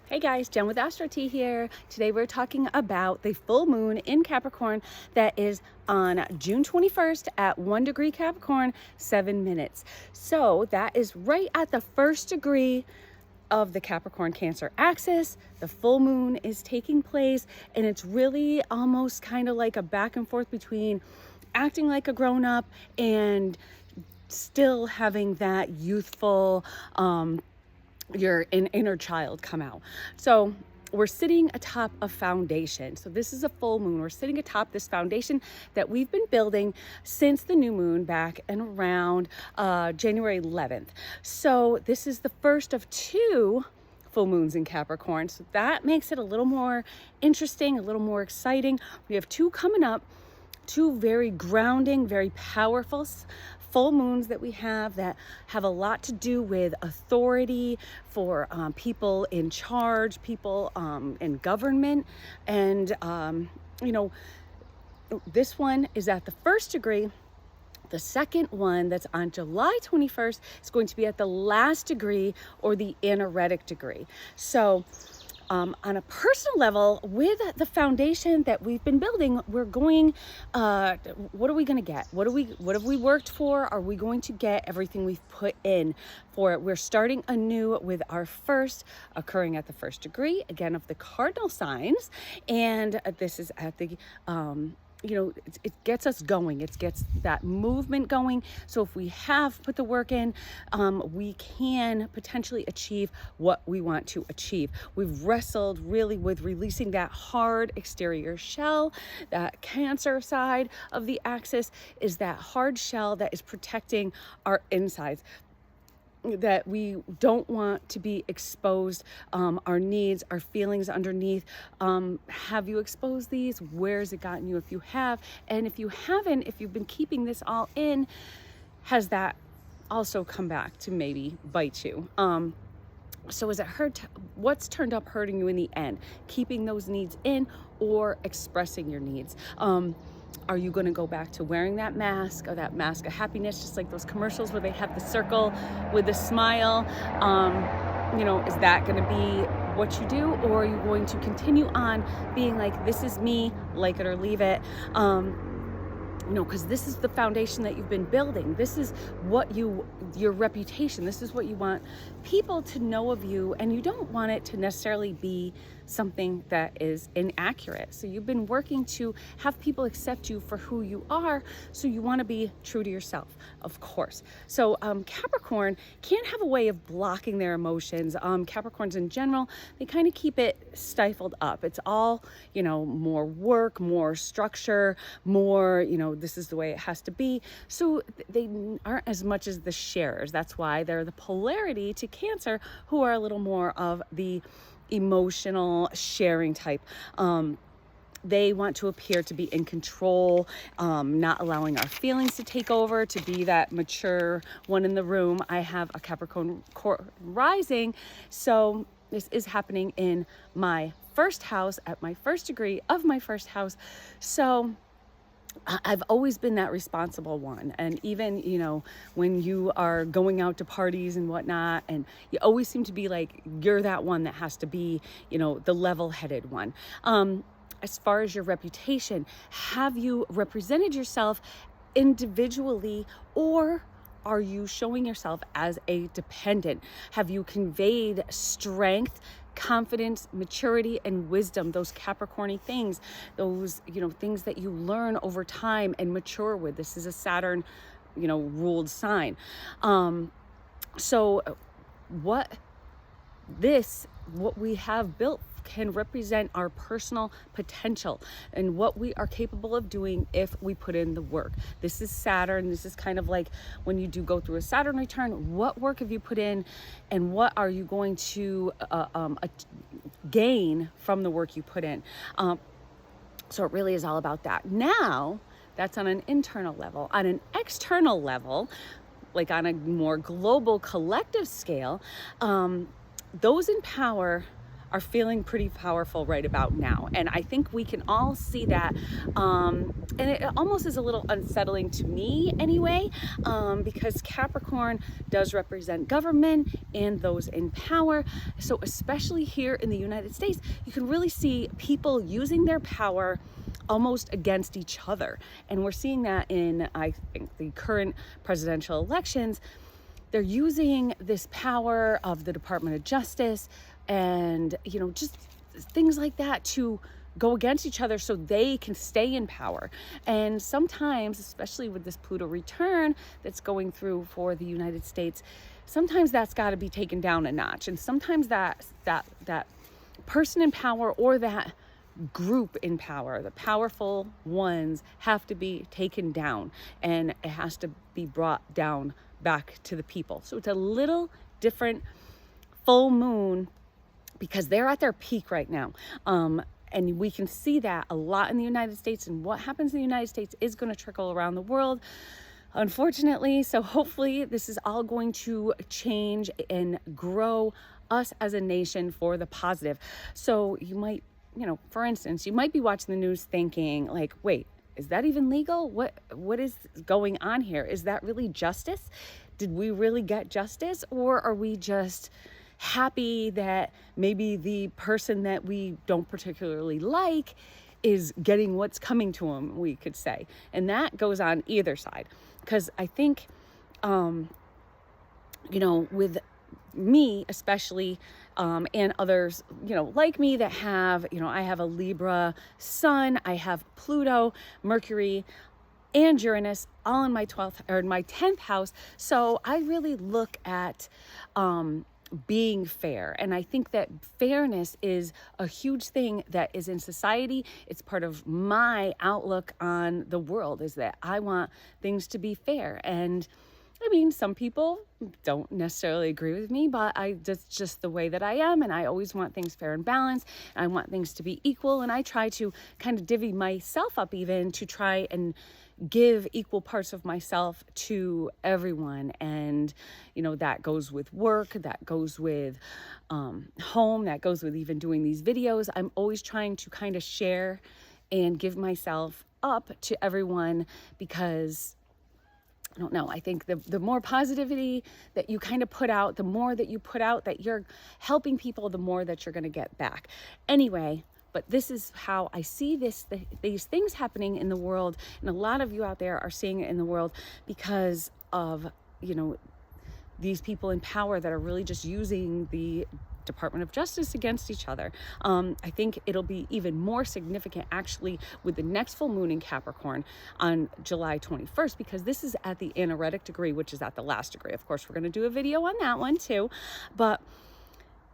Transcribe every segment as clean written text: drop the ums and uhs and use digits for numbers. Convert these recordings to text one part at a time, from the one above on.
Hey guys, Jen with Astro T here. Today we're talking about the full moon in Capricorn that is on June 21st at 1 degree Capricorn, 7 minutes. So that is right at the first degree of the Capricorn Cancer axis. The full moon is taking place, and it's really almost kind of like a back and forth between acting like a grown-up and still having that youthful your inner child come out. So we're sitting atop a foundation. So this is a full moon. We're sitting atop this foundation that we've been building since the new moon back and around January 11th. So this is the first of two full moons in Capricorn. So that makes it a little more interesting, a little more exciting. We have two coming up, two very grounding, very powerful full moons that we have that have a lot to do with authority for people in charge, people in government. And, this one is at the first degree. The second one that's on July 21st is going to be at the last degree, or the anaretic degree. So on a personal level, with the foundation that we've been building, we're going, what are we going to get? What have we worked for? Are we going to get everything we've put in for it? We're starting anew with our first, occurring at the first degree, again, of the cardinal signs. And this is at the, it gets us going. It gets that movement going. So if we have put the work in, we can potentially achieve what we want to achieve. We've wrestled really with releasing that hard exterior shell. That Cancer side of the axis is that hard shell that is protecting our insides, that we don't want to be exposed, our needs, our feelings underneath. Have you exposed these? Where has it gotten you if you have? And if you haven't, if you've been keeping this all in, has that also come back to maybe bite you? So is it what's turned up hurting you in the end? Keeping those needs in or expressing your needs? Are you going to go back to wearing that mask, or that mask of happiness, just like those commercials where they have the circle with the smile? Is that going to be what you do? Or are you going to continue on being like, this is me, like it or leave it? Because this is the foundation that you've been building. This is what your reputation, this is what you want people to know of you, and you don't want it to necessarily be something that is inaccurate. So you've been working to have people accept you for who you are, so you want to be true to yourself, of course. So Capricorn can't have a way of blocking their emotions. Capricorns in general, they kind of keep it stifled up. It's all, more work, more structure, more, this is the way it has to be. So they aren't as much as the sharers. That's why they're the polarity to Cancer, who are a little more of the emotional sharing type. They want to appear to be in control, not allowing our feelings to take over, to be that mature one in the room. I have a Capricorn rising, so this is happening in my first house, at my first degree of my first house. So I've always been that responsible one. And even, when you are going out to parties and whatnot, and you always seem to be like, you're that one that has to be, the level-headed one. As far as your reputation, have you represented yourself individually, or are you showing yourself as a dependent? Have you conveyed strength, confidence, maturity, and wisdom, those Capricorny things, those, things that you learn over time and mature with? This is a Saturn, ruled sign. So what we have built can represent our personal potential and what we are capable of doing if we put in the work. This is Saturn. This is kind of like when you do go through a Saturn return, what work have you put in, and what are you going to gain from the work you put in? So it really is all about that. Now, that's on an internal level. On an external level, like on a more global collective scale, those in power are feeling pretty powerful right about now. And I think we can all see that. And it almost is a little unsettling to me anyway, because Capricorn does represent government and those in power. So especially here in the United States, you can really see people using their power almost against each other. And we're seeing that in, I think, the current presidential elections. They're using this power of the Department of Justice and, you know, just things like that to go against each other so they can stay in power. And sometimes, especially with this Pluto return that's going through for the United States, sometimes that's got to be taken down a notch. And sometimes that person in power or that group in power, the powerful ones, have to be taken down, and it has to be brought down back to the people. So it's a little different full moon because they're at their peak right now. And we can see that a lot in the United States, and what happens in the United States is going to trickle around the world, unfortunately. So hopefully this is all going to change and grow us as a nation for the positive. So you might, you know, for instance, you might be watching the news thinking like, wait, is that even legal? What is going on here? Is that really justice? Did we really get justice? Or are we just happy that maybe the person that we don't particularly like is getting what's coming to them, we could say. And that goes on either side. Because I think, you know, with me especially, and others, you know, like me that have, you know, I have a Libra sun, I have Pluto, Mercury, and Uranus all in my 12th or my 10th house. So I really look at being fair. And I think that fairness is a huge thing that is in society. It's part of my outlook on the world, is that I want things to be fair. And I mean, some people don't necessarily agree with me, but that's just the way that I am. And I always want things fair and balanced. And I want things to be equal. And I try to kind of divvy myself up even to try and give equal parts of myself to everyone. And, you know, that goes with work, that goes with home, that goes with even doing these videos. I'm always trying to kind of share and give myself up to everyone because I don't know. I think the more positivity that you kind of put out, the more that you put out that you're helping people, the more that you're going to get back. Anyway, but this is how I see these things happening in the world. And a lot of you out there are seeing it in the world because of, you know, these people in power that are really just using the Department of Justice against each other. I think it'll be even more significant actually with the next full moon in Capricorn on July 21st, because this is at the anaretic degree, which is at the last degree. Of course, we're going to do a video on that one too, but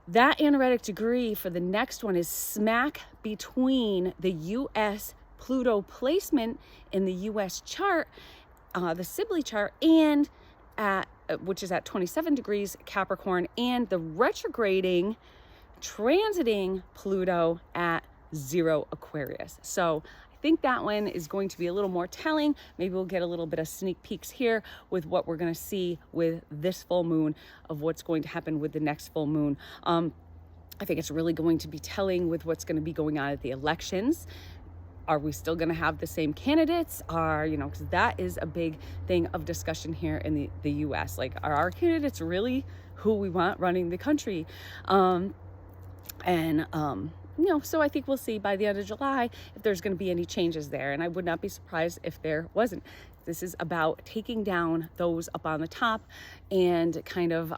that anaretic degree for the next one is smack between the U.S. Pluto placement in the U.S. chart, the Sibley chart, and at which is at 27 degrees Capricorn, and the retrograding transiting Pluto at 0 Aquarius. So I think that one is going to be a little more telling. Maybe we'll get a little bit of sneak peeks here with what we're going to see with this full moon of what's going to happen with the next full moon. I think it's really going to be telling with what's going to be going on at the elections. Are we still going to have the same candidates? You know, because that is a big thing of discussion here in the U.S. Like, are our candidates really who we want running the country? You know, so I think we'll see by the end of July if there's going to be any changes there. And I would not be surprised if there wasn't. This is about taking down those up on the top and kind of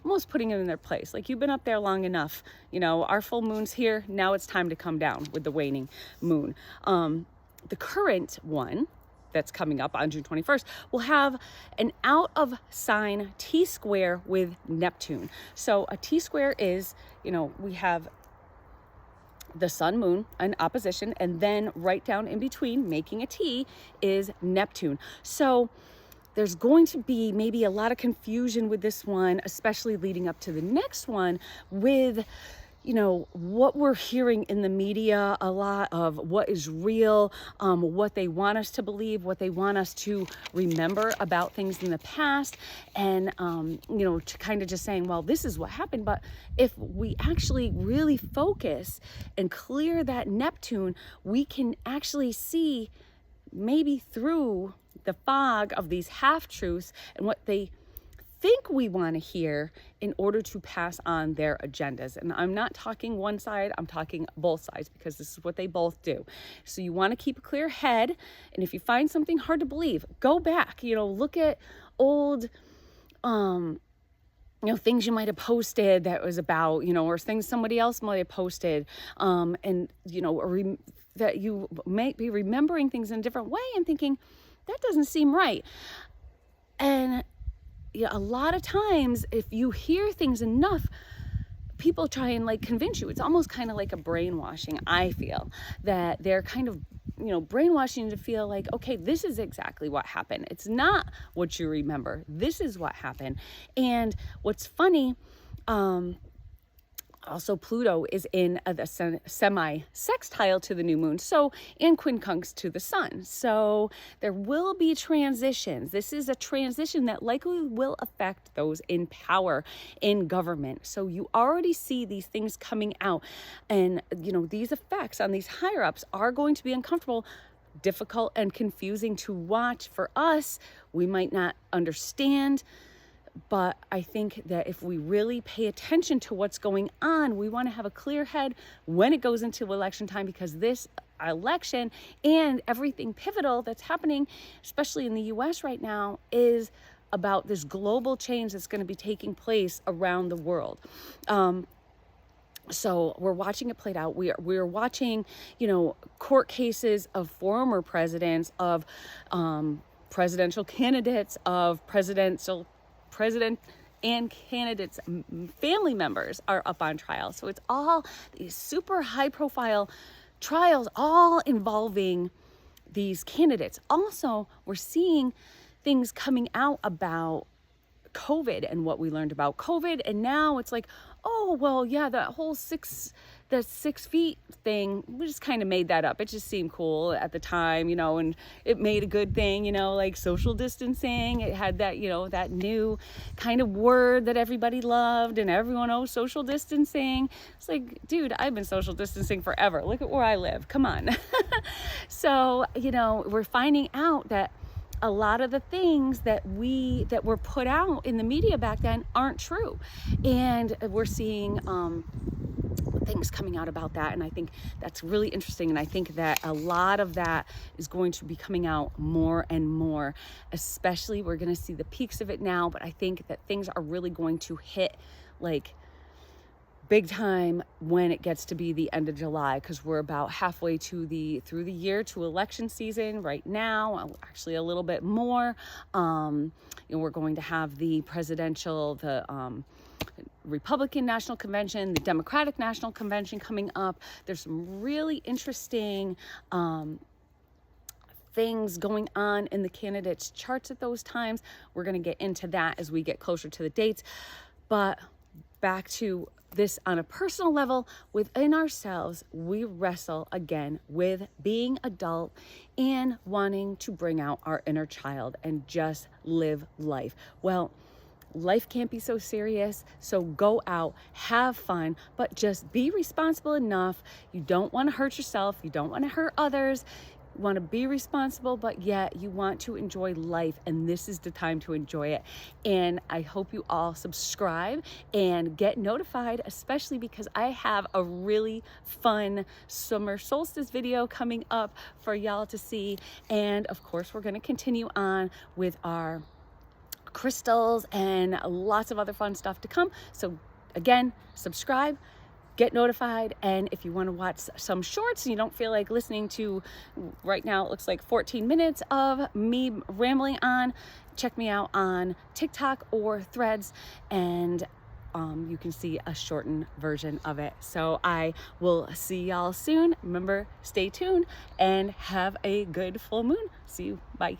almost putting it in their place. Like, you've been up there long enough. You know, our full moon's here. Now it's time to come down with the waning moon. The current one that's coming up on June 21st will have an out of sign T-square with Neptune. So a T-square is, you know, we have the sun, moon, in opposition, and then right down in between, making a T, is Neptune. So there's going to be maybe a lot of confusion with this one, especially leading up to the next one with, what we're hearing in the media, a lot of what is real, what they want us to believe, what they want us to remember about things in the past, and, to kind of just saying, well, this is what happened. But if we actually really focus and clear that Neptune, we can actually see maybe through the fog of these half-truths and what they think we want to hear in order to pass on their agendas. And I'm not talking one side, I'm talking both sides, because this is what they both do. So you want to keep a clear head, and if you find something hard to believe, go back, look at old things you might have posted that was about, or things somebody else might have posted, and that you might be remembering things in a different way and thinking that doesn't seem right. And a lot of times, if you hear things enough, people try and convince you. It's almost kind of like a brainwashing. I feel that they're kind of, brainwashing you to feel like, okay, this is exactly what happened. It's not what you remember. This is what happened. And what's funny, also Pluto is in the semi-sextile to the new moon, and quincunx to the sun. So there will be transitions. This is a transition that likely will affect those in power, in government. So you already see these things coming out, and these effects on these higher ups are going to be uncomfortable, difficult, and confusing to watch for us. We might not understand. But I think that if we really pay attention to what's going on, we want to have a clear head when it goes into election time, because this election and everything pivotal that's happening, especially in the US right now, is about this global change that's going to be taking place around the world. So we're watching it played out. We're watching, court cases of former presidents, of presidential candidates, of president and candidates' family members are up on trial. So it's all these super high profile trials, all involving these candidates. Also, we're seeing things coming out about COVID and what we learned about COVID. And now it's like, oh, well, yeah, that whole 6 feet thing, we just kind of made that up. It just seemed cool at the time, and it made a good thing, like social distancing. It had that, that new kind of word that everybody loved, and everyone, social distancing. It's like, dude, I've been social distancing forever. Look at where I live. Come on. So, we're finding out that a lot of the things that were put out in the media back then aren't true. And we're seeing things coming out about that, and I think that's really interesting. And I think that a lot of that is going to be coming out more and more. Especially, we're going to see the peaks of it now, but I think that things are really going to hit big time when it gets to be the end of July, because we're about halfway through the year to election season right now, actually a little bit more. We're going to have the Republican National Convention, the Democratic National Convention coming up. There's some really interesting things going on in the candidates' charts at those times. We're going to get into that as we get closer to the dates. But back to this on a personal level, within ourselves, we wrestle again with being adult and wanting to bring out our inner child and just live life. Well, life can't be so serious, so go out, have fun, but just be responsible enough. You don't want to hurt yourself, you don't want to hurt others. You want to be responsible, but yet you want to enjoy life, and this is the time to enjoy it. And I hope you all subscribe and get notified, especially because I have a really fun summer solstice video coming up for y'all to see. And of course, we're going to continue on with our crystals and lots of other fun stuff to come. So again, subscribe, get notified, and if you want to watch some shorts and you don't feel like listening to, right now it looks like 14 minutes of me rambling on, check me out on TikTok or Threads, and you can see a shortened version of it. So I will see y'all soon. Remember, stay tuned and have a good full moon. See you. Bye.